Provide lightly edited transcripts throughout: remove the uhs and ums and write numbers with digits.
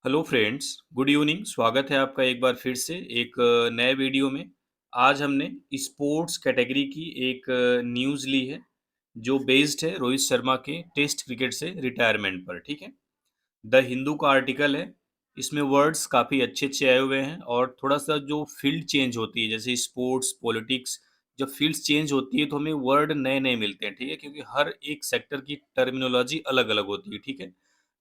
Hello friends, good evening. स्वागत है आपका एक बार फिर से एक नए वीडियो में। आज हमने स्पोर्ट्स कैटेगरी की एक न्यूज़ ली है जो बेस्ड है रोहित शर्मा के टेस्ट क्रिकेट से रिटायरमेंट पर। ठीक है, द हिंदू का आर्टिकल है। इसमें वर्ड्स काफ़ी अच्छे अच्छे आए हुए हैं और थोड़ा सा जो फील्ड चेंज होती है जैसे स्पोर्ट्स पॉलिटिक्स, जब फील्ड्स चेंज होती है तो हमें वर्ड नए नए मिलते हैं। ठीक है, क्योंकि हर एक सेक्टर की टर्मिनोलॉजी अलग अलग होती है। ठीक है,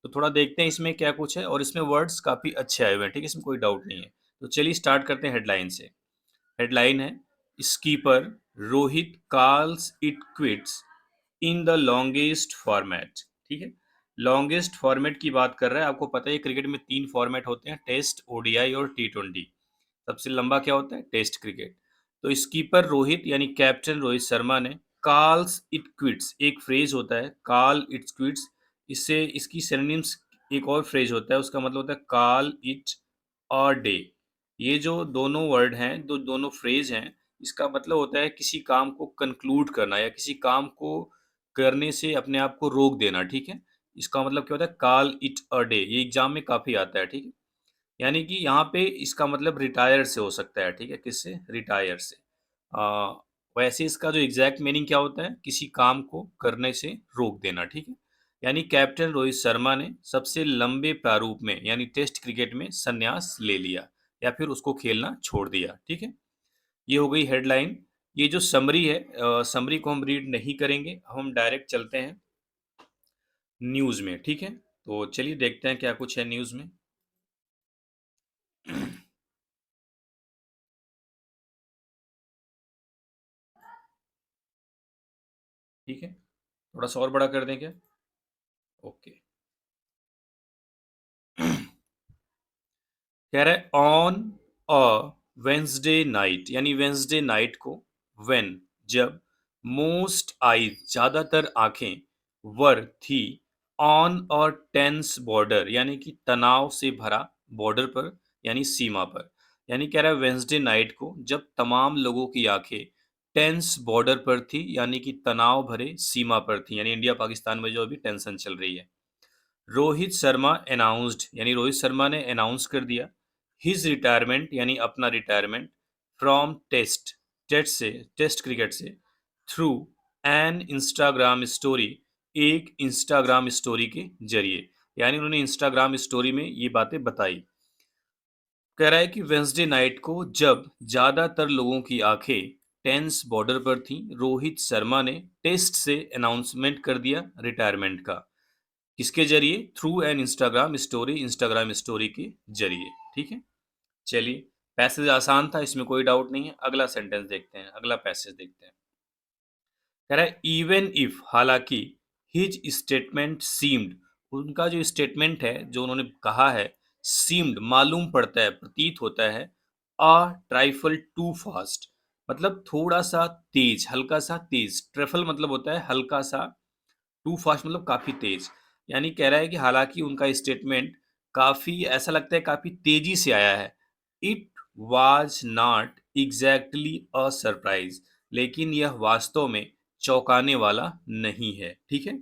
तो थोड़ा देखते हैं इसमें क्या कुछ है और इसमें वर्ड्स काफ़ी अच्छे आए हुए हैं। ठीक है, इसमें कोई डाउट नहीं है। तो चलिए स्टार्ट करते हैं हेडलाइन से। हेडलाइन है, skipper Rohit calls it quits in the longest format. ठीक है, लॉन्गेस्ट फॉर्मेट की बात कर रहा है। आपको पता है क्रिकेट में 3 फॉर्मेट होते हैं, टेस्ट, ओडीआई और टी20। सबसे लंबा क्या होता है? Test cricket. तो स्कीपर रोहित यानी कैप्टन रोहित शर्मा ने कॉल्स इट क्विट्स, एक फ्रेज होता है कॉल इट क्विट्स, इससे इसकी सिनोनिम्स एक और फ्रेज होता है, उसका मतलब होता है कॉल इट अ डे। ये जो दोनों वर्ड हैं, दो दोनों फ्रेज हैं, इसका मतलब होता है किसी काम को कंक्लूड करना या किसी काम को करने से अपने आप को रोक देना। ठीक है, इसका मतलब क्या होता है? Call it a day. ये एग्जाम में काफी आता है। ठीक है, यानी कि यहाँ पे इसका मतलब रिटायर से हो सकता है। ठीक है, किससे? रिटायर से। आ, वैसे इसका जो एग्जैक्ट मीनिंग क्या होता है? किसी काम को करने से रोक देना। ठीक है, यानी कैप्टन रोहित शर्मा ने सबसे लंबे प्रारूप में यानी टेस्ट क्रिकेट में संन्यास ले लिया या फिर उसको खेलना छोड़ दिया। ठीक है, ये हो गई हेडलाइन। ये जो समरी है, समरी को हम रीड नहीं करेंगे, हम डायरेक्ट चलते हैं न्यूज़ में। ठीक है, तो चलिए देखते हैं क्या कुछ है न्यूज़ में। ठीक है, थोड़ा सा और बड़ा कर दें क्या? ओके। कह रहा है ऑन अ वेंसडे नाइट, यानी वेंसडे नाइट को, व्हेन जब, मोस्ट आईज ज्यादातर आंखें, वर थी, ऑन अ टेंस बॉर्डर यानी कि तनाव से भरा बॉर्डर पर यानी सीमा पर। यानी कह रहा है वेंसडे नाइट को जब तमाम लोगों की आंखें टेंस बॉर्डर पर थी यानी कि तनाव भरे सीमा पर थी, यानी इंडिया पाकिस्तान में जो अभी टेंशन चल रही है। रोहित शर्मा अनाउंस्ड, यानी रोहित शर्मा ने अनाउंस कर दिया हिज रिटायरमेंट, यानी अपना रिटायरमेंट, फ्रॉम टेस्ट क्रिकेट से, थ्रू एन इंस्टाग्राम स्टोरी, एक इंस्टाग्राम स्टोरी के जरिए। यानी उन्होंने इंस्टाग्राम स्टोरी में ये बातें बताई। कह रहा है कि वेंसडे नाइट को जब ज्यादातर लोगों की आंखें टेंस बॉर्डर पर थीं, रोहित शर्मा ने टेस्ट से अनाउंसमेंट कर दिया रिटायरमेंट का। किसके जरिए? थ्रू एन इंस्टाग्राम स्टोरी के जरिए। ठीक है, चलिए, पैसेज आसान था, इसमें कोई डाउट नहीं है। अगला सेंटेंस देखते हैं, अगला पैसेज देखते हैं। कह रहा है इवन इफ, हालांकि, हिज स्टेटमेंट सीम्ड, उनका जो स्टेटमेंट है जो उन्होंने कहा है, सीम्ड मालूम पड़ता है, प्रतीत होता है, अ ट्राइफल टू फास्ट, मतलब थोड़ा सा तेज, हल्का सा तेज। ट्रफल मतलब होता है हल्का सा, टू फास्ट मतलब काफी तेज। यानी कह रहा है कि हालांकि उनका स्टेटमेंट काफी, ऐसा लगता है काफी तेजी से आया है। It was not exactly a surprise, लेकिन यह वास्तव में चौंकाने वाला नहीं है। ठीक है,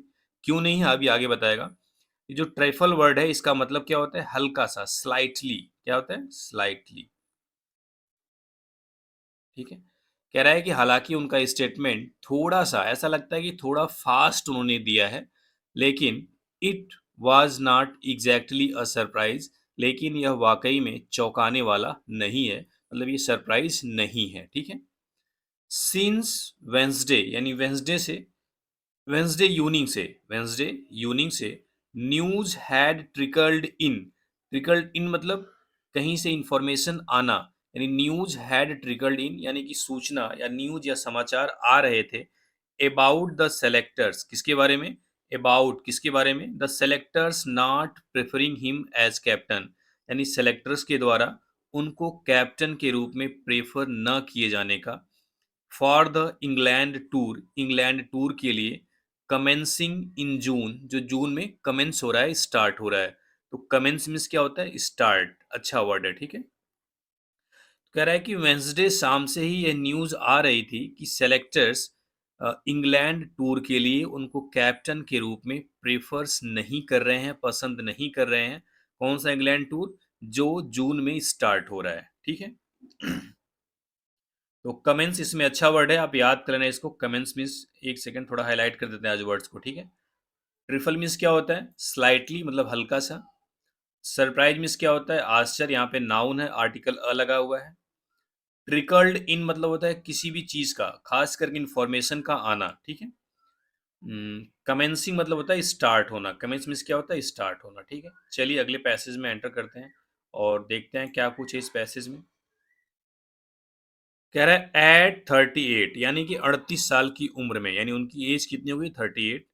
क्यों नहीं है अभी आगे बताएगा। ये जो ट्रैफल वर्ड है इसका मतलब क्या होता है? हल्का सा, स्लाइटली। क्या होता है? स्लाइटली। ठीक है, कह रहा है कि हालांकि उनका स्टेटमेंट थोड़ा सा, ऐसा लगता है कि थोड़ा फास्ट उन्होंने दिया है, लेकिन it was not exactly a surprise, लेकिन यह वाकई में चौंकाने वाला नहीं है, मतलब ये सरप्राइज नहीं है। ठीक है, सिंस वेंसडे, यानी वेंसडे यूनिंग से न्यूज हैड ट्रिकल्ड इन मतलब कहीं से इंफॉर्मेशन आना, यानी न्यूज हैड ट्रिकल्ड इन यानी कि सूचना या न्यूज या समाचार आ रहे थे, अबाउट द सेलेक्टर्स, किसके बारे में? अबाउट किसके बारे में? The selectors not preferring him as captain, यानी सेलेक्टर्स के द्वारा उनको कैप्टन के रूप में प्रेफर न किए जाने का, फॉर द इंग्लैंड टूर के लिए, कमेंसिंग इन जून, जो जून में कमेंस हो रहा है, स्टार्ट हो रहा है। तो कमेंस मीन्स क्या होता है? स्टार्ट। अच्छा वर्ड है। ठीक है, कह रहा है कि वेंसडे शाम से ही यह न्यूज आ रही थी कि सेलेक्टर्स इंग्लैंड टूर के लिए उनको कैप्टन के रूप में प्रेफर्स नहीं कर रहे हैं, पसंद नहीं कर रहे हैं, कौन सा इंग्लैंड टूर? जो जून में स्टार्ट हो रहा है, ठीक है। तो कमेंस इसमें अच्छा वर्ड है, आप याद कर लेना इसको। कमेंस मीन्स, एक सेकंड थोड़ा हाईलाइट कर देते हैं आज वर्ड्स को, ठीक है। ट्रिफल मीन्स क्या होता है? स्लाइटली, मतलब हल्का सा। सरप्राइज मीन्स क्या होता है? आश्चर्य, यहाँ पे नाउन है, आर्टिकल अ लगा हुआ है। ट्रिकल्ड इन मतलब होता है किसी भी चीज का, खास करके इंफॉर्मेशन का आना, ठीक है। कमेंसिंग मतलब होता है स्टार्ट होना। कमेंस मीन्स क्या होता है? स्टार्ट होना, ठीक है। चलिए अगले पैसेज में एंटर करते हैं और देखते हैं क्या कुछ है इस पैसेज में। कह रहा है एट 38, यानी कि 38 साल की उम्र में, यानी उनकी एज कितनी होगी? 38।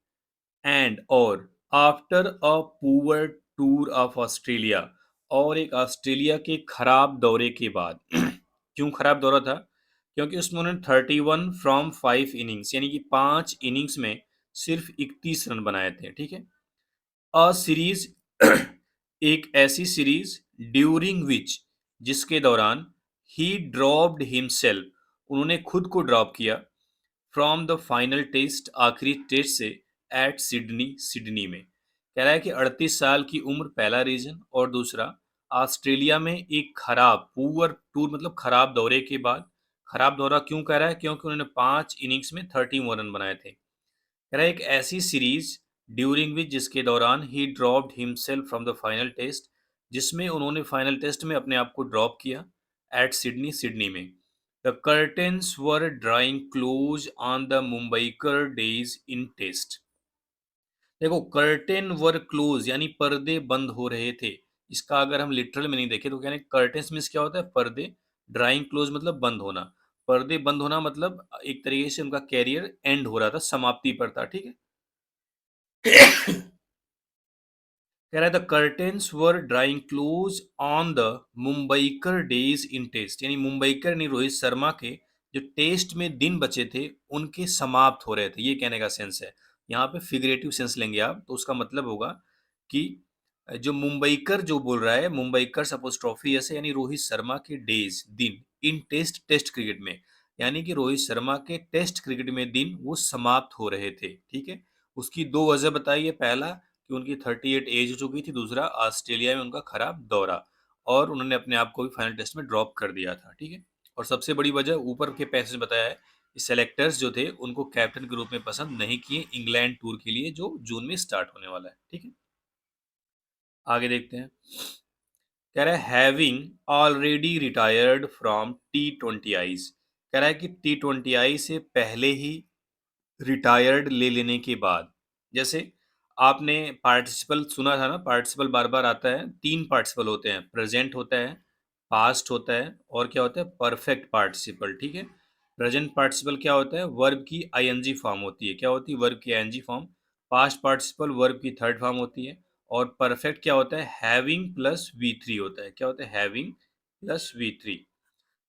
एंड और after a poor tour of Australia, और एक ऑस्ट्रेलिया के खराब दौरे के बाद। क्यों खराब दौरा था? क्योंकि उसमें उन्होंने 31 फ्रॉम 5 इनिंग्स, यानी कि 5 इनिंग्स में सिर्फ 31 रन बनाए थे, ठीक है। अ सीरीज, एक ऐसी सीरीज ड्यूरिंग विच, जिसके दौरान ही ड्रॉप्ड हिमसेल्फ, उन्होंने खुद को ड्रॉप किया, फ्रॉम द फाइनल टेस्ट, आखिरी टेस्ट से, एट सिडनी, सिडनी में। कह रहा है कि 38 साल की उम्र पहला रीजन, और दूसरा ऑस्ट्रेलिया में एक खराब, पुअर टूर मतलब खराब दौरे के बाद। खराब दौरा क्यों कह रहा है? क्योंकि उन्होंने 5 इनिंग्स में 31 रन बनाए थे। कह रहा है एक ऐसी सीरीज ड्यूरिंग विच, जिसके दौरान ही dropped himself from the final test, जिसमें उन्होंने फाइनल टेस्ट में अपने आप को ड्रॉप किया, एट सिडनी, सिडनी में। The curtains were drawing close on the Mumbaikar days in test. देखो, कर्टेन वर क्लोज यानी पर्दे बंद हो रहे थे। इसका अगर हम लिटरल में नहीं देखें तो कहने कर्टेन्स मीन्स क्या होता है? पर्दे। ड्राइंग क्लोज मतलब बंद होना। पर्दे बंद होना मतलब एक तरीके से उनका कैरियर एंड हो रहा था, समाप्ति पर था, ठीक है। कह रहा है the curtains were drawing close on the Mumbaikar days in test, यानी मुंबईकर यानी रोहित शर्मा के जो टेस्ट में दिन बचे थे उनके समाप्त हो रहे थे, ये कहने का सेंस है। यहाँ पे फिगरेटिव सेंस लेंगे आप, तो उसका मतलब होगा कि जो मुंबईकर जो बोल रहा है, मुंबईकर सपोज ट्रॉफी ऐसे, यानी रोहित शर्मा के डेज दिन इन टेस्ट, टेस्ट क्रिकेट में, यानी कि रोहित शर्मा के टेस्ट क्रिकेट में दिन वो समाप्त हो रहे थे, ठीक है। उसकी दो वजह बताई है, पहला कि उनकी 38 एज हो चुकी थी, दूसरा ऑस्ट्रेलिया में उनका खराब दौरा, और उन्होंने अपने आप को भी फाइनल टेस्ट में ड्रॉप कर दिया था, ठीक है। और सबसे बड़ी वजह ऊपर के पैसेज में बताया है, सेलेक्टर्स जो थे उनको कैप्टन के रूप में पसंद नहीं किए इंग्लैंड टूर के लिए, जो जून में स्टार्ट होने वाला है, ठीक है। आगे देखते हैं। कह रहा है having already retired from T20Is, कह रहा है कि T20I से पहले ही रिटायर्ड ले लेने के बाद, जैसे आपने पार्टिसिपल सुना था ना, पार्टिसिपल बार बार आता है, 3 पार्टिसिपल होते हैं, प्रेजेंट होता है, पास्ट होता है, और क्या होता है? परफेक्ट पार्टिसिपल, ठीक है। प्रेजेंट पार्टिसिपल क्या होता है? वर्ब की आईएनजी फॉर्म होती है। क्या होती है? वर्ब की ING form. Past participle verb की थर्ड फॉर्म होती है। और परफेक्ट क्या होता है? हैविंग प्लस V3 होता है। क्या होता है? Having plus V3।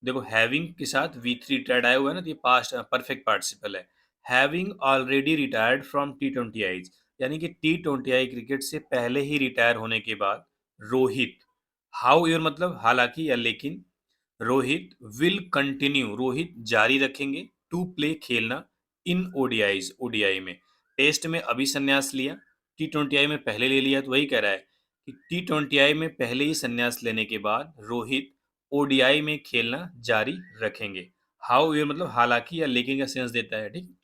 देखो, हैविंग के साथ V3 रिटायर्ड आया हुआ है ना, तो ये पास्ट परफेक्ट पार्टिसिपल है। Having already retired from T20I, यानी कि T20I क्रिकेट से पहले ही रिटायर होने के बाद, रोहित, हाउ ईयर मतलब हालांकि या लेकिन, रोहित विल कंटिन्यू, रोहित जारी रखेंगे, टू प्ले खेलना, इन ओडीआईज, ओडीआई में। टेस्ट में अभी संन्यास लिया, T20I में पहले ले लिया, तो वही कह रहा है कि T20I में पहले ही संन्यास लेने के बाद रोहित ओडीआई में खेलना जारी रखेंगे। हाउ ईयर मतलब हालांकि या लेकिन का सेंस देता है, ठीक।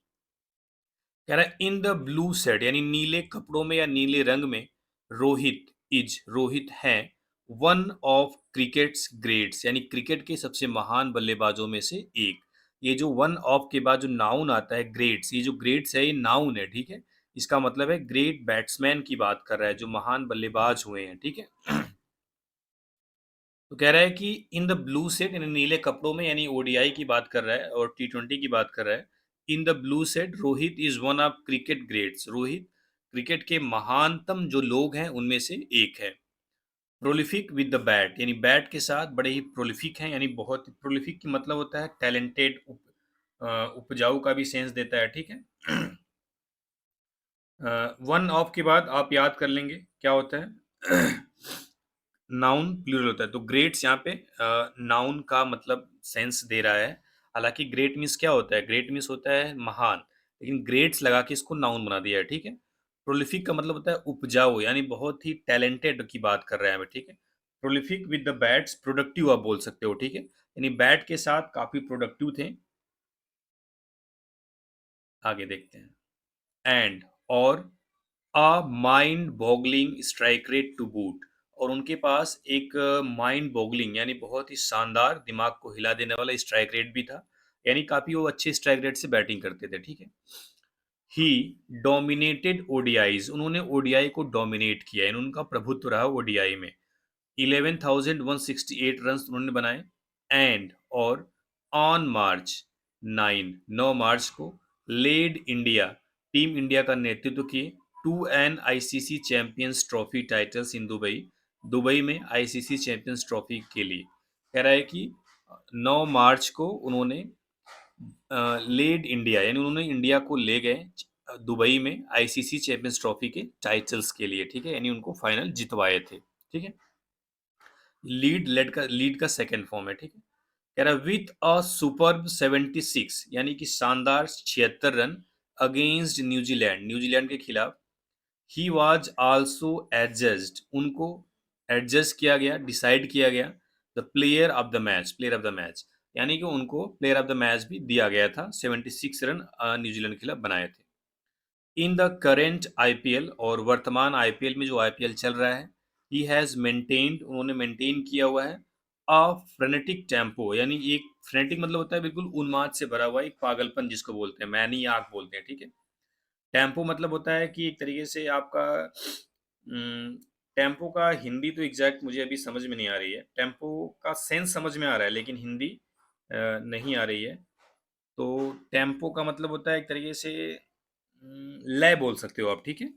कह रहा है इन द ब्लू सेट, यानी नीले कपड़ों में या नीले रंग में, रोहित इज, रोहित है, वन ऑफ क्रिकेट्स ग्रेट्स, यानी क्रिकेट के सबसे महान बल्लेबाजों में से एक। ये जो वन ऑफ के बाद जो नाउन आता है ग्रेट्स, ये जो ग्रेट्स है ये नाउन है, ठीक है। इसका मतलब है ग्रेट बैट्समैन की बात कर रहा है, जो महान बल्लेबाज हुए हैं, ठीक है। तो कह रहा है कि इन द ब्लू सेट, यानी नीले कपड़ों में, यानी ओडीआई की बात कर रहा है और T20 की बात कर रहा है। In the blue set Rohit is one of cricket greats, Rohit cricket के महानतम जो लोग हैं उनमें से एक है। प्रोलिफिक विद द बैट, यानी बैट के साथ बड़े ही प्रोलिफिक हैं, यानी बहुत प्रोलिफिक की मतलब होता है टैलेंटेड, उपजाऊ का भी सेंस देता है, ठीक है। वन ऑफ के बाद आप याद कर लेंगे क्या होता है। नाउन प्लूरल होता है, तो ग्रेट्स यहाँ पे नाउन का मतलब सेंस दे रहा है। हालांकि ग्रेट मीन्स क्या होता है? ग्रेट मीन्स होता है महान, लेकिन ग्रेट्स लगा के इसको नाउन बना दिया है, ठीक है। प्रोलिफिक का मतलब होता है उपजाऊ, यानी बहुत ही टैलेंटेड की बात कर रहे हैं हमें, ठीक है। Prolific with the bats, productive आप बोल सकते हो, ठीक है, यानी बैट के साथ काफी प्रोडक्टिव थे। आगे देखते हैं। एंड और a mind boggling strike rate to boot, और उनके पास एक माइंड बॉगलिंग यानी बहुत ही शानदार, दिमाग को हिला देने वाला स्ट्राइक रेट भी था, यानी काफी वो अच्छे स्ट्राइक रेट से बैटिंग करते थे, ठीक है। ही डोमिनेटेड ओडीआईज, उन्होंने ओडीआई को डोमिनेट किया, यानी उनका प्रभुत्व रहा ओडीआई में। 11,168 रन उन्होंने बनाए। एंड और ऑन मार्च 9 मार्च को लेड इंडिया, टीम इंडिया का नेतृत्व किए two an ICC Champions Trophy titles in Dubai, Dubai में आईसीसी चैंपियंस ट्रॉफी के लिए। कह रहा है कि 9 मार्च को उन्होंने लेड इंडिया, यानी उन्होंने इंडिया को ले गए दुबई में आईसीसी चैंपियंस ट्रॉफी के टाइटल्स के लिए, ठीक है, यानी उनको फाइनल जितवाए थे, ठीक है। लीड का सेकंड फॉर्म है, ठीक है। कह रहा विथ अ सुपर्ब 76, यानी कि शानदार 76 रन अगेंस्ट न्यूजीलैंड, न्यूजीलैंड के खिलाफ। ही वाज आल्सो एडजस्ड, उनको एडजस्ट किया गया, डिसाइड किया गया the player of the match, player of the match, यानी कि उनको प्लेयर ऑफ द मैच भी दिया गया था। 76 रन न्यूजीलैंड के खिलाफ बनाए थे। इन द करेंट आईपीएल, और वर्तमान आईपीएल में जो आईपीएल चल रहा है, ही हैज मेंटेन्ड, उन्होंने मेंटेन किया हुआ है अ फ्रेनेटिक टेम्पो, यानी एक फ्रेनेटिक मतलब होता है बिल्कुल उन्माद से भरा हुआ एक पागलपन जिसको बोलते हैं, मैनियाक बोलते हैं, ठीक है। टेम्पो मतलब होता है कि एक तरीके से आपका टेम्पो का हिंदी तो एग्जैक्ट मुझे अभी समझ में नहीं आ रही है, टेम्पो का सेंस समझ में आ रहा है लेकिन हिंदी नहीं आ रही है। तो टेम्पो का मतलब होता है एक तरीके से लय बोल सकते हो आप, ठीक है।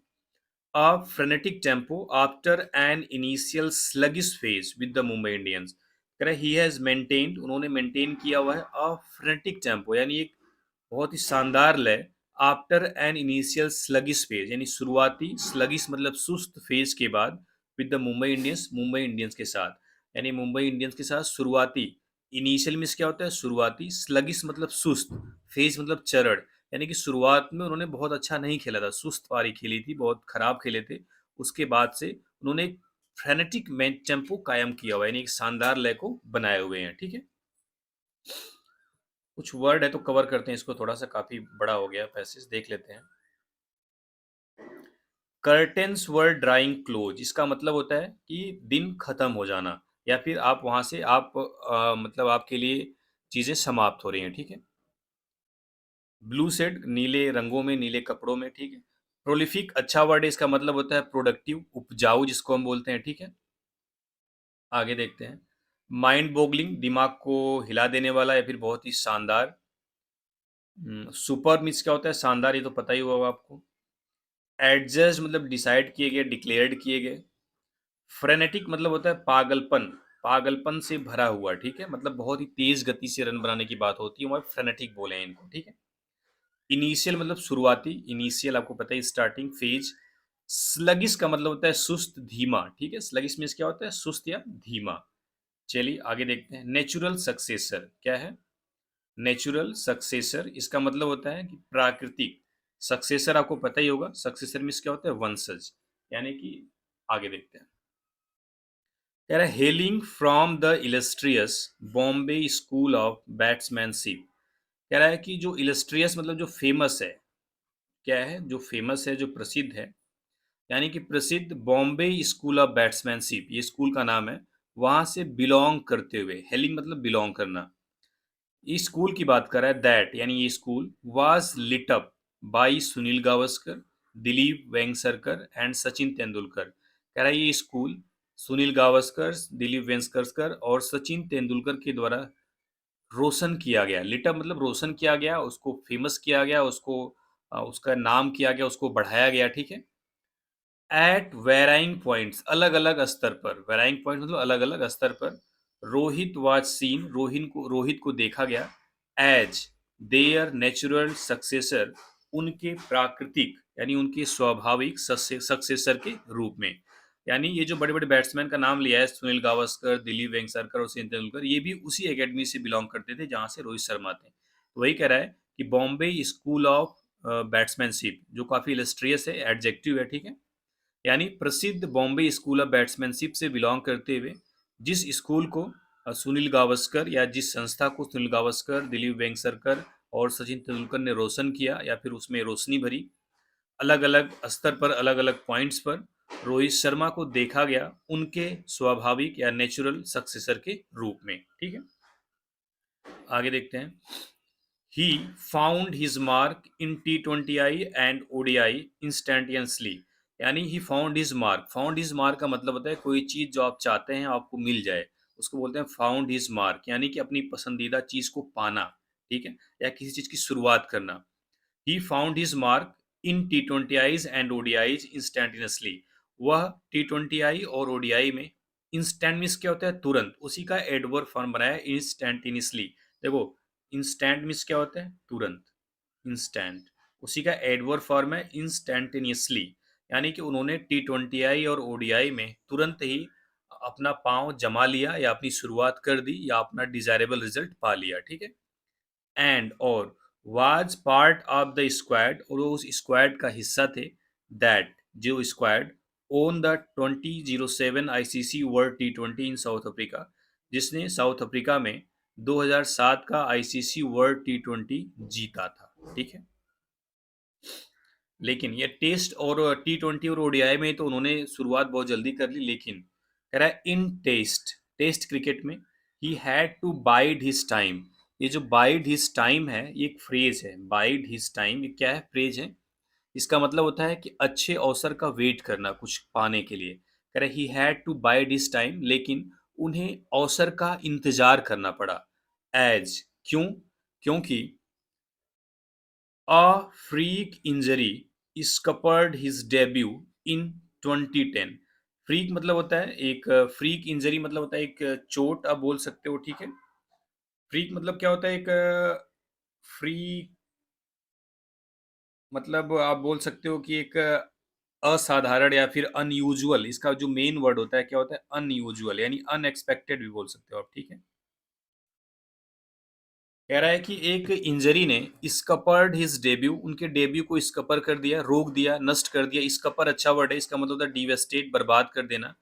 A frenetic tempo after an initial sluggish phase with the Mumbai Indians, कह रहा ही हैज मेंटेन्ड, उन्होंने मेंटेन किया हुआ है अ फ्रेनेटिक टेम्पो, यानी एक बहुत ही शानदार लय after an initial sluggish phase, यानी शुरुआती स्लगिश मतलब सुस्त फेज के बाद with the Mumbai Indians, Mumbai Indians के साथ, यानी मुंबई इंडियंस के साथ शुरुआती, इनिशियल मीन्स क्या होता है शुरुआती, स्लगिश मतलब सुस्त, फेज मतलब चरण, यानी कि शुरुआत में उन्होंने बहुत अच्छा नहीं खेला था, सुस्त पारी खेली थी, बहुत खराब खेले थे। उसके बाद से उन्होंने एक फ्रेनेटिक टेम्पो कायम किया हुआ है, यानी एक शानदार लय को बनाए हुए हैं, ठीक है। कुछ वर्ड है तो कवर करते हैं इसको, थोड़ा सा काफी बड़ा हो गया पैसेज, देख लेते हैं। कर्टेन्स वर ड्राइंग क्लोज, इसका मतलब होता है कि दिन खत्म हो जाना, या फिर आप वहां से आप मतलब आपके लिए चीजें समाप्त हो रही हैं, ठीक है। ब्लू शेड, नीले रंगों में, नीले कपड़ों में, ठीक है। प्रोलिफिक अच्छा वर्ड है, इसका मतलब होता है प्रोडक्टिव, उपजाऊ जिसको हम बोलते हैं, ठीक है। आगे देखते हैं। माइंड बोगलिंग, दिमाग को हिला देने वाला या फिर बहुत ही शानदार। सुपर मीन्स क्या होता है शानदार, ये तो पता ही होगा आपको। एडजस्ट मतलब डिसाइड किए गए, डिक्लेयर्ड किए गए। फ्रेनेटिक मतलब होता है पागलपन, पागलपन से भरा हुआ, ठीक है, मतलब बहुत ही तेज गति से रन बनाने की बात होती है, वह फ्रेनेटिक बोले हैं इनको, ठीक है। इनिशियल मतलब शुरुआती, इनिशियल आपको पता है स्टार्टिंग फेज। स्लगिश का मतलब होता है सुस्त, धीमा, ठीक है, स्लगिश मीन्स क्या होता है सुस्त या धीमा। चलिए आगे देखते हैं। नेचुरल सक्सेसर क्या है? नेचुरल सक्सेसर इसका मतलब होता है कि प्राकृतिक, सक्सेसर आपको पता ही होगा, सक्सेसर मीन्स क्या होता है वंशज, यानी कि आगे देखते हैं। कह रहा है hailing from the illustrious Bombay school of batsmanship, कह रहा है कि जो इलस्ट्रियस मतलब जो फेमस है, क्या है जो फेमस है, जो प्रसिद्ध है, यानी कि प्रसिद्ध बॉम्बे स्कूल ऑफ बैट्समैनशिप, ये स्कूल का नाम है, वहां से बिलोंग करते हुए, हेलिंग मतलब बिलोंग करना, इस स्कूल की बात कर रहा है, दैट यानी ये school was lit up by Sunil Gavaskar, Dilip Vengsarkar and Sachin Tendulkar, कह रहा है ये स्कूल सुनील गावस्कर, दिलीप वेंगसरकर और सचिन तेंदुलकर के द्वारा रोशन किया गया, लिट अप मतलब रोशन किया गया, उसको फेमस किया गया, उसको उसका नाम किया गया, उसको बढ़ाया गया, ठीक है। एट वेराइंग पॉइंट्स, अलग अलग स्तर पर, वेराइंग पॉइंट मतलब अलग अलग स्तर पर, रोहित वाज सीन, रोहित को देखा गया, एज देयर नेचुरल सक्सेसर, उनके प्राकृतिक यानी उनके स्वाभाविक सक्सेसर के रूप में, यानी ये जो बड़े बड़े बैट्समैन का नाम लिया है, सुनील गावस्कर, दिलीप वेंगसरकर और सचिन तेंदुलकर, ये भी उसी एकेडमी से बिलोंग करते थे जहां से रोहित शर्मा थे, तो वही कह रहा है कि बॉम्बे स्कूल ऑफ बैट्समैनशिप, जो काफी इलस्ट्रियस है, एडजेक्टिव है, ठीक है। यानी प्रसिद्ध बॉम्बे स्कूल ऑफ बैट्समैनशिप से बिलोंग करते हुए, जिस स्कूल को सुनील गावस्कर, या जिस संस्था को सुनील गावस्कर, दिलीप वेंगसरकर और सचिन तेंदुलकर ने रोशन किया या फिर उसमें रोशनी भरी, अलग अलग स्तर पर, अलग अलग पॉइंट्स पर रोहित शर्मा को देखा गया उनके स्वाभाविक या नेचुरल सक्सेसर के रूप में, ठीक है। आगे देखते हैं। He found his mark in T20I and ODI instantaneously. यानी he found his mark, found his mark का मतलब होता है कोई चीज जो आप चाहते हैं आपको मिल जाए, उसको बोलते हैं फाउंड हिज मार्क, यानी कि अपनी पसंदीदा चीज को पाना, ठीक है, या किसी चीज की शुरुआत करना। ही found his mark in T20Is and ODIs instantaneously. वह T20I और ODI में, इंस्टेंट मीन्स क्या होता है, तुरंत, उसी का एडवर्ब फॉर्म बनाया इंस्टेंटेनियसली। देखो, इंस्टेंट मीन्स क्या होता है, तुरंत, इंस्टेंट, उसी का एडवर्ब फॉर्म है इंस्टेंटेनियसली। यानी कि उन्होंने T20I और ODI में तुरंत ही अपना पांव जमा लिया, या अपनी शुरुआत कर दी, या अपना डिजायरेबल रिजल्ट पा लिया, ठीक है। एंड और was part of the squad, और वो उस स्क्वाड का हिस्सा थे, दैट, जो squad own the 2007 ICC world T20 in south Africa, जिसने साउथ अफ्रीका में 2007 का आईसीसी वर्ल्ड T20 जीता था, ठीक है। लेकिन ये टेस्ट और T20 और ODI में तो उन्होंने शुरुआत बहुत जल्दी कर ली, लेकिन कह रहा है इन टेस्ट, टेस्ट क्रिकेट में he had to bide his time. ये जो बाइड हिज टाइम है, ये एक फ्रेज है, बाइड हिज टाइम, ये क्या है, फ्रेज है। इसका मतलब होता है कि अच्छे अवसर का वेट करना कुछ पाने के लिए। कह रहे he had to bide his time, लेकिन उन्हें अवसर का इंतजार करना पड़ा। एज, क्यों, क्योंकि A freak injury scuppered his debut in 2010। Freak मतलब होता है एक, फ्रीक इंजरी मतलब होता है एक चोट, आप बोल सकते हो, ठीक है। फ्रीक मतलब क्या होता है, एक फ्रीक मतलब आप बोल सकते हो कि एक असाधारण या फिर अनयूजुअल, इसका जो मेन वर्ड होता है क्या होता है, अनयूजुअल, यानी अनएक्सपेक्टेड भी बोल सकते हो आप, ठीक है। कह रहा है कि एक इंजरी ने स्कपर्ड हिज डेब्यू, उनके डेब्यू को स्कपर कर दिया, रोक दिया, नष्ट कर दिया। स्कपर अच्छा वर्ड है, इसका मतलब होता है डिवेस्टेट, बर्बाद कर देना।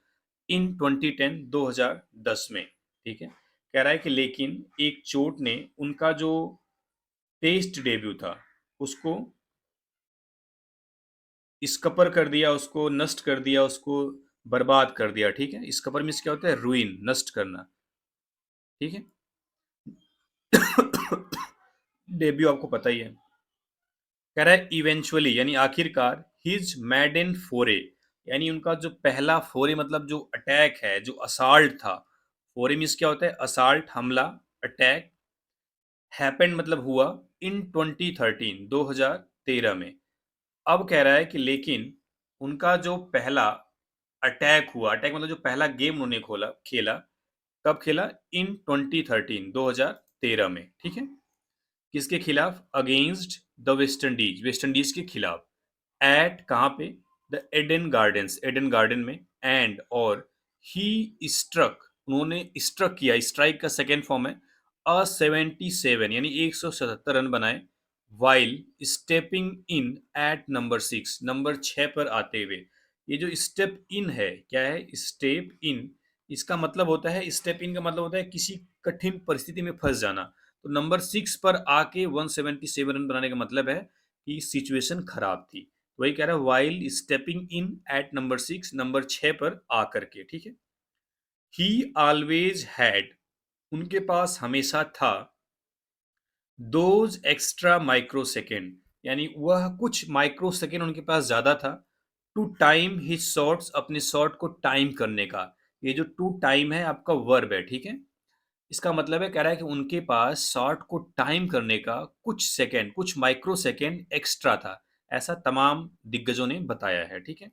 इन 2010, 2010 में, ठीक है। कह रहा है कि लेकिन एक चोट ने उनका जो टेस्ट डेब्यू था उसको स्कपर कर दिया, उसको नष्ट कर दिया, उसको बर्बाद कर दिया, ठीक है। स्कपर मीन्स क्या होता है, रूइन, नष्ट करना, ठीक है। डेब्यू आपको पता ही है। कह रहा है इवेंचुअली, यानी आखिरकार, हिज मैडन फोरे, यानी उनका जो पहला फोरे मतलब जो अटैक है, जो असाल्ट था। फोरे मीन्स क्या होता है, असाल्ट, हमला, अटैक। हैपेंड मतलब हुआ, इन 2013, 2013 में। अब कह रहा है कि लेकिन उनका जो पहला अटैक हुआ, अटैक मतलब जो पहला गेम उन्होंने खोला खेला, कब खेला, इन 2013, 2013 में, ठीक है। किसके खिलाफ, against the West Indies, West Indies के खिलाफ। एट, कहाँ पे, the Eden Gardens, Eden Garden में। एंड और ही स्ट्रक, उन्होंने स्ट्रक किया, स्ट्राइक का सेकेंड फॉर्म है, A77, यानी 177 रन बनाए। While stepping in at number 6, number 6 पर आते हुए। ये जो स्टेप इन है, क्या है, स्टेप इन, इसका मतलब होता है, स्टेप इन का मतलब होता है किसी कठिन परिस्थिति में फंस जाना। तो नंबर 6 पर आके 177 रन बनाने का मतलब है कि सिचुएशन खराब थी। वही कह रहा है, while stepping in at number 6, number 6 पर आकर के, ठीक है। ही ऑलवेज हैड, उनके पास हमेशा था, दोज एक्स्ट्रा माइक्रो सेकेंड, यानी वह कुछ माइक्रो सेकेंड उनके पास ज्यादा था, टू टाइम हिज शॉट्स, अपने शॉट को टाइम करने का। ये जो टू टाइम है आपका वर्ब है, ठीक है। इसका मतलब है, कह रहा है कि उनके पास शॉट को टाइम करने का कुछ सेकेंड, कुछ माइक्रो सेकेंड एक्स्ट्रा था। ऐसा तमाम दिग्गजों ने बताया है, ठीक है।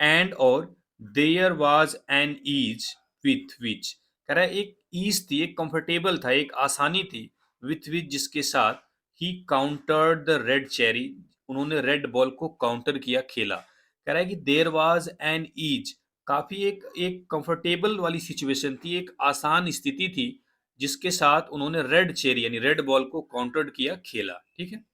एंड और there was an ease with which, कह रहा है एक ईज थी, एक कंफर्टेबल था, एक आसानी थी, विथ विच, जिसके साथ ही काउंटर्ड द रेड चेरी, उन्होंने रेड बॉल को काउंटर किया, खेला। कह रहा है कि देयर वाज एन ईज, काफी एक एक कंफर्टेबल वाली सिचुएशन थी, एक आसान स्थिति थी, जिसके साथ उन्होंने रेड चेरी यानी रेड बॉल को काउंटर्ड किया, खेला, ठीक है।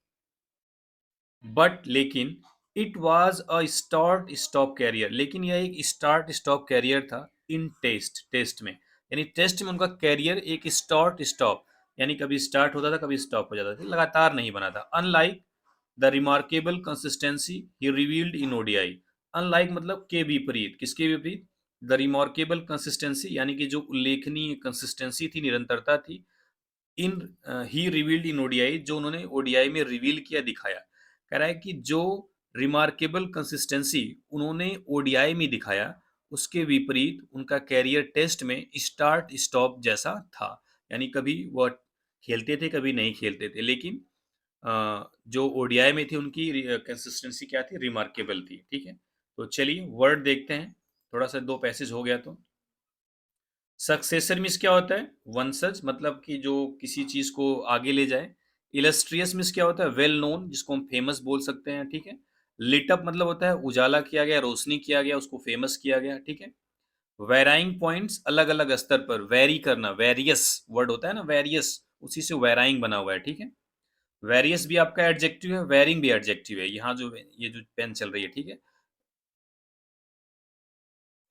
बट लेकिन it was a start stop career, लेकिन यह एक स्टार्ट स्टॉप कैरियर था इन टेस्ट में, यानी टेस्ट में उनका कैरियर एक स्टार्ट स्टॉप, यानी कभी स्टार्ट होता था कभी स्टॉप हो जाता था, लगातार नहीं बना था। Unlike the remarkable consistency he revealed in ODI, unlike मतलब के विपरीत, किसके विपरीत? द रिमार्केबल कंसिस्टेंसी यानी कि जो उल्लेखनीय कंसिस्टेंसी थी, निरंतरता थी, इन ही रिवील्ड इन ओडीआई, जो उन्होंने ओडीआई में रिवील किया, दिखाया। कह रहा है कि जो रिमार्केबल कंसिस्टेंसी उन्होंने ओडीआई में दिखाया, उसके विपरीत उनका कैरियर टेस्ट में स्टार्ट स्टॉप जैसा था, यानी कभी वह खेलते थे कभी नहीं खेलते थे, लेकिन जो ओडीआई में थी उनकी कंसिस्टेंसी क्या थी? रिमार्केबल थी। ठीक है, तो चलिए वर्ड देखते हैं, थोड़ा सा दो पैसेज हो गया तो। सक्सेसर मीन्स क्या होता है? वंशज, मतलब कि जो किसी चीज को आगे ले जाए। इलस्ट्रियस मीन्स क्या होता है? वेल नोन, जिसको हम फेमस बोल सकते हैं। ठीक है, लिट अप मतलब होता है उजाला किया गया, रोशनी किया गया, उसको फेमस किया गया। ठीक है, वेराइंग पॉइंट्स, अलग अलग स्तर पर वेरी करना, वेरियस वर्ड होता है ना, वेरियस, उसी से वेराइंग बना हुआ है। ठीक है, वेरियस भी आपका एडजेक्टिव है, वेरिंग भी एडजेक्टिव है, यहाँ जो ये जो पेन चल रही है। ठीक है,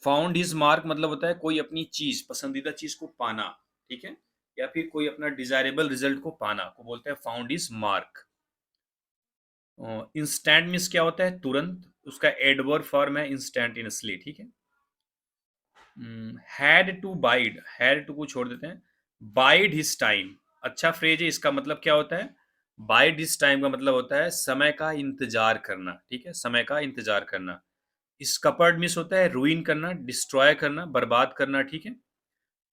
फाउंड हिज मार्क मतलब होता है कोई अपनी चीज, पसंदीदा चीज को पाना। ठीक है, या फिर कोई अपना डिजायरेबल रिजल्ट को पाना को बोलते हैं found his mark. Instant means क्या होता है? तुरंत, उसका एडवर्ब फॉर्म है इंस्टेंटेनियसली। ठीक है, had to bide, had to को छोड़ देते हैं, बाइड हिज टाइम, अच्छा फ्रेज है, इसका मतलब क्या होता है? बाइड हिज टाइम का मतलब होता है समय का इंतजार करना। ठीक है, समय का इंतजार करना। स्कपर्ड मिस होता है रुइन करना, डिस्ट्रॉय करना, बर्बाद करना। ठीक है,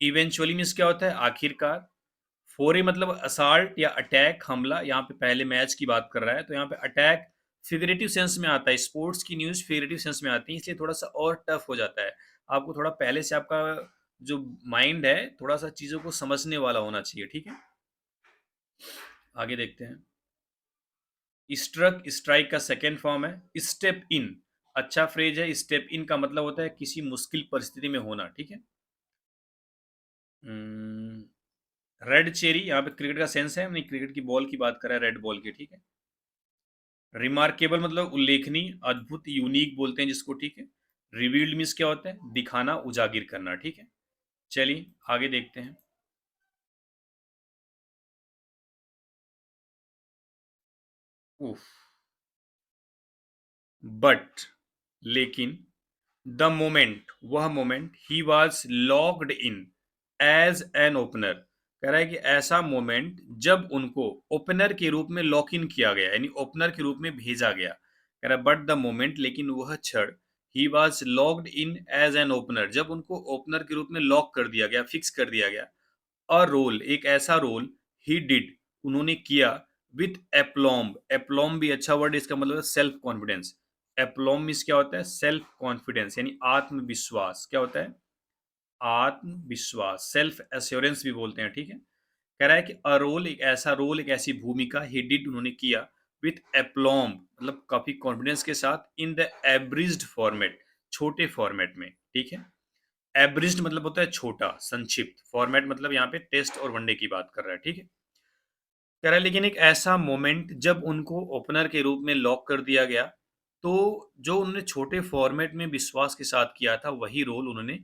इवेंचुअली मिस क्या होता है? आखिरकार। फोरे मतलब असाल्ट या अटैक, हमला, यहाँ पे पहले मैच की बात कर रहा है, तो यहाँ पे अटैक फिगरेटिव सेंस में आता है, स्पोर्ट्स की न्यूज फिगरेटिव सेंस में आती है, इसलिए थोड़ा सा और टफ हो जाता है। आपको थोड़ा पहले से आपका जो माइंड है थोड़ा सा चीजों को समझने वाला होना चाहिए। ठीक है, आगे देखते हैं। स्ट्रक, स्ट्राइक का सेकेंड फॉर्म है। स्टेप इन, अच्छा फ्रेज है। स्टेप इन का मतलब होता है किसी मुश्किल परिस्थिति में होना। ठीक है, रेड चेरी, यहाँ पे क्रिकेट का सेंस है, नहीं क्रिकेट की बॉल की बात कर रहा है, रेड बॉल की। ठीक है, रिमार्केबल मतलब उल्लेखनीय, अद्भुत, यूनिक बोलते हैं जिसको। ठीक है, रिवील्ड मीन्स क्या होता है? दिखाना, उजागिर करना। ठीक है, चलिए आगे देखते हैं। उफ, बट लेकिन, द मोमेंट वह moment, he was locked in as an opener, कह रहा है कि ऐसा मोमेंट जब उनको ओपनर के रूप में लॉक इन किया गया, यानी ओपनर के रूप में भेजा गया। कह रहा है बट द मोमेंट, लेकिन वह क्षण, he was locked in as an opener, जब उनको ओपनर के रूप में लॉक कर दिया गया, फिक्स कर दिया गया। अ रोल, एक ऐसा रोल, ही डिड, उन्होंने किया, विथ एप्लॉम्ब, एप्लॉम्ब भी अच्छा वर्ड, इसका मतलब सेल्फ कॉन्फिडेंस। एप्लॉम्ब मीन्स क्या होता है? सेल्फ कॉन्फिडेंस, यानी आत्मविश्वास। क्या होता है? आत्मविश्वास, सेल्फ एश्योरेंस भी बोलते हैं। ठीक है, कह रहा है कि अ रोल, एक ऐसा रोल, एक ऐसी भूमिका, ही डिड, उन्होंने किया, विथ एप्लॉम्ब मतलब काफी कॉन्फिडेंस के साथ, इन द एब्रिज्ड फॉर्मेट, छोटे फॉर्मेट में। ठीक है, एब्रिज्ड मतलब होता है छोटा, संक्षिप्त, फॉर्मेट मतलब यहाँ पे टेस्ट और वनडे की बात कर रहा है। ठीक है, कह रहा है लेकिन एक ऐसा मोमेंट जब उनको ओपनर के रूप में लॉक कर दिया गया, तो जो उन्होंने छोटे फॉर्मेट में विश्वास के साथ किया था, वही रोल उन्होंने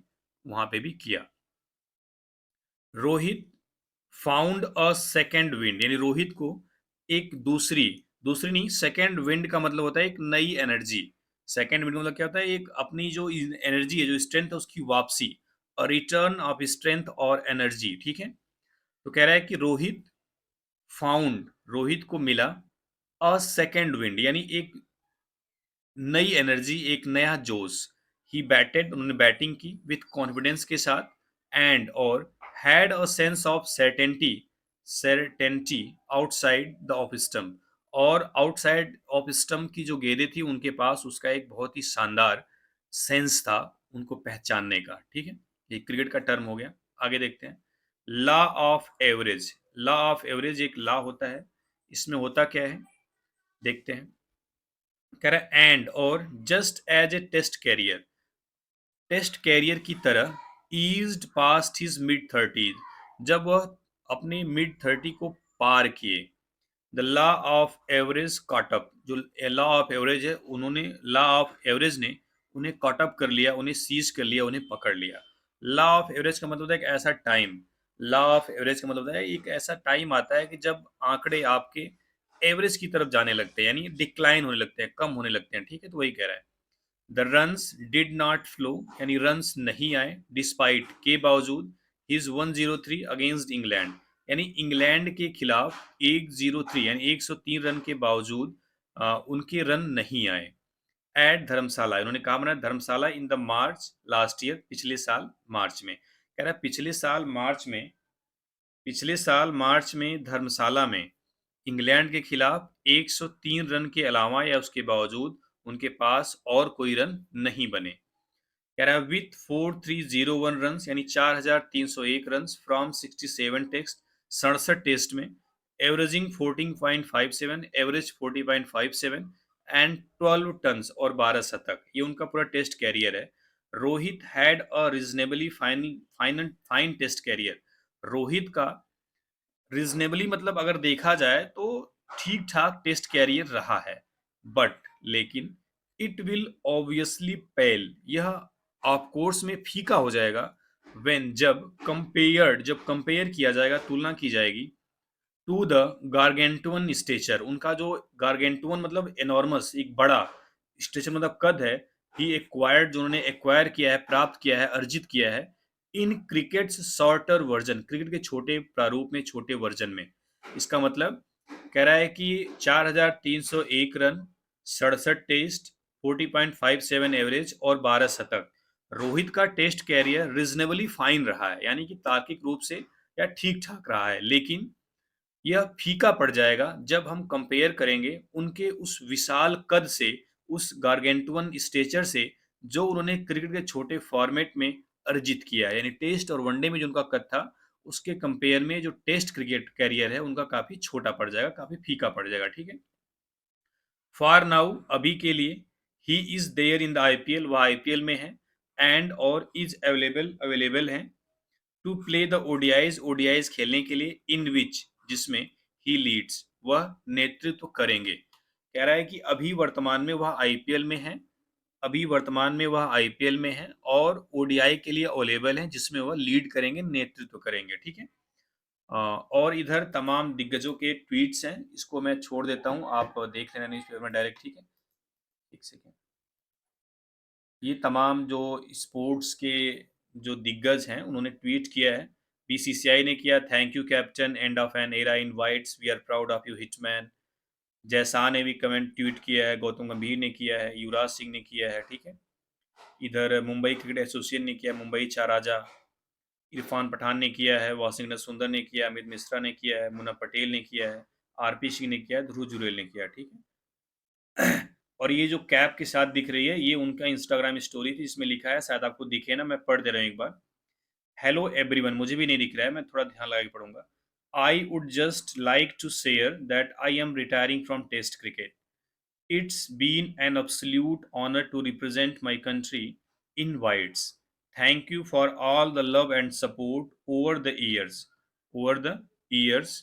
वहां पे भी किया। Rohit found a second wind, यानी रोहित को एक दूसरी, दूसरी नहीं, सेकेंड विंड का मतलब होता है एक नई एनर्जी। सेकेंड विंड मतलब क्या होता है? एक अपनी जो एनर्जी है, जो स्ट्रेंथ है, उसकी वापसी, और रिटर्न ऑफ स्ट्रेंथ और एनर्जी। ठीक है, तो कह रहा है कि रोहित फाउंड, रोहित को मिला, अ सेकेंड विंड, यानी एक नई एनर्जी, एक नया जोश। ही बैटेड, उन्होंने बैटिंग की, विथ कॉन्फिडेंस के साथ, एंड और, had a sense of certainty, certainty outside the off stump, और आउटसाइड ऑफ स्टम्प की जो गेंदें थी उनके पास उसका एक बहुत ही शानदार सेंस था उनको पहचानने का। ठीक है, ये क्रिकेट का टर्म हो गया। आगे देखते हैं। Law of average, law of average एक लॉ होता है, इसमें होता क्या है देखते हैं। कह रहा है एंड और, just as a test career, test career की तरह, eased past his mid thirties, जब वह अपने मिड थर्टी को पार किए, the law of average caught up, जो लॉ ऑफ एवरेज है, उन्होंने लॉ ऑफ एवरेज ने उन्हें कॉट अप कर लिया, उन्हें सीज कर लिया, उन्हें पकड़ लिया। लॉ ऑफ एवरेज का मतलब होता है एक ऐसा टाइम, लॉ ऑफ एवरेज का मतलब होता है एक ऐसा टाइम आता है कि जब आंकड़े आपके एवरेज की तरफ जाने लगते हैं, यानी डिक्लाइन होने लगते हैं, कम होने लगते हैं, ठीक है, तो वही कह रहा है। The runs did not flow, यानी रन्स नहीं आए, डिस्पाइट के बावजूद, हिज 103 अगेंस्ट इंग्लैंड, यानी इंग्लैंड के खिलाफ 103 यानी 103 रन के बावजूद उनके रन नहीं आए। एट धर्मशाला, इन्होंने कहा बनाया Dharamsala in the March last year, पिछले साल मार्च में, कह रहा है पिछले साल मार्च में धर्मशाला में इंग्लैंड के खिलाफ 103 रन के अलावा या उसके बावजूद उनके पास और कोई रन नहीं बने। कह रहा है विथ 4301 रन, यानी 4301 रन फ्रॉम 67 टेस्ट, 67 टेस्ट में, एवरेजिंग 14.57, एवरेज 40.57 एंड 12 टन्स और 12 शतक, ये उनका पूरा टेस्ट कैरियर है। Rohit had a reasonably fine test career, Rohit का रीजनेबली मतलब अगर देखा जाए तो ठीक ठाक टेस्ट कैरियर रहा है, बट लेकिन इट विल ऑब्वियसली पेल, यह ऑफ कोर्स में फीका हो जाएगा, व्हेन जब कंपेयर किया जाएगा, तुलना की जाएगी, टू द गार्गेंटुअन स्टेचर, उनका जो गार्गेंटुअन मतलब एनॉर्मस, एक बड़ा, स्टेचर मतलब कद है, ही एक्वायर्ड, जो उन्होंने एक्वायर किया है, प्राप्त किया है, अर्जित किया है, इन क्रिकेट्स शॉर्टर वर्जन, क्रिकेट के छोटे प्रारूप में, छोटे वर्जन में। इसका मतलब कह रहा है कि 4301 रन, 67 टेस्ट, 40.57 एवरेज और 12 शतक, रोहित का टेस्ट कैरियर रिजनेबली फाइन रहा है, यानी कि तार्किक रूप से या ठीक ठाक रहा है, लेकिन यह फीका पड़ जाएगा जब हम कंपेयर करेंगे उनके उस विशाल कद से, उस गार्गेंटुअन स्टेचर से, जो उन्होंने क्रिकेट के छोटे फॉर्मेट में अर्जित किया है, यानी टेस्ट और वनडे में जो उनका कद था, उसके कंपेयर में जो टेस्ट क्रिकेट कैरियर है उनका काफी छोटा पड़ जाएगा, काफी फीका पड़ जाएगा, ठीक है। फॉर नाउ, अभी के लिए, he is there in the IPL, वह आईपीएल में है, एंड और इज अवेलेबल है, to play the ODIs, ODIs खेलने के लिए, इन विच, जिसमें, ही लीड्स, वह नेतृत्व करेंगे। कह रहा है कि अभी वर्तमान में वह आईपीएल में है, अभी वर्तमान में वह आईपीएल में है और ओडीआई के लिए अवेलेबल है, जिसमें वह लीड करेंगे, नेतृत्व करेंगे, ठीक है। और इधर तमाम दिग्गजों के ट्वीट्स हैं, इसको मैं छोड़ देता हूँ, आप देख लेना न्यूज़पेपर में डायरेक्ट, ठीक है। एक सेकेंड, ये तमाम जो स्पोर्ट्स के जो दिग्गज हैं उन्होंने ट्वीट किया है। बीसीसीआई ने किया, thank you captain, end of an era in whites, we are proud of you Hitman. जयसा ने भी कमेंट ट्वीट किया है, गौतम गंभीर ने किया है, युवराज सिंह ने किया है, ठीक है। इधर मुंबई क्रिकेट एसोसिएशन ने किया, मुंबई चा राजा, इरफान पठान ने किया है, वाशिंगटन सुंदर ने किया, अमित मिश्रा ने किया है, मुन्ना पटेल ने किया है, आरपी सिंह ने किया है, ध्रुव जुरेल ने किया, ठीक है। और ये जो कैप के साथ दिख रही है, ये उनका इंस्टाग्राम स्टोरी थी, इसमें लिखा है, शायद आपको दिखे ना, मैं पढ़ दे रहा हूँ एक बार। हेलो एवरीवन, मुझे भी नहीं दिख रहा है, मैं थोड़ा ध्यान लगा के पढ़ूंगा। I would just like to share that I am retiring from test cricket, it's been an absolute honor to represent my country in whites. Thank you for all the love and support over the years. Over the years,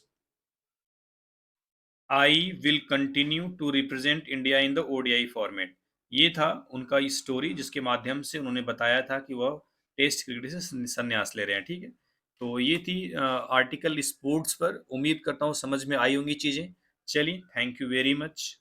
I will continue to represent India in the ODI format. ये था उनका story, जिसके माध्यम से उन्होंने बताया था कि वह टेस्ट क्रिकेट से संन्यास ले रहे हैं, ठीक है। तो ये थी आर्टिकल स्पोर्ट्स पर, उम्मीद करता हूँ समझ में आई होंगी चीज़ें। चलिए, थैंक यू वेरी मच।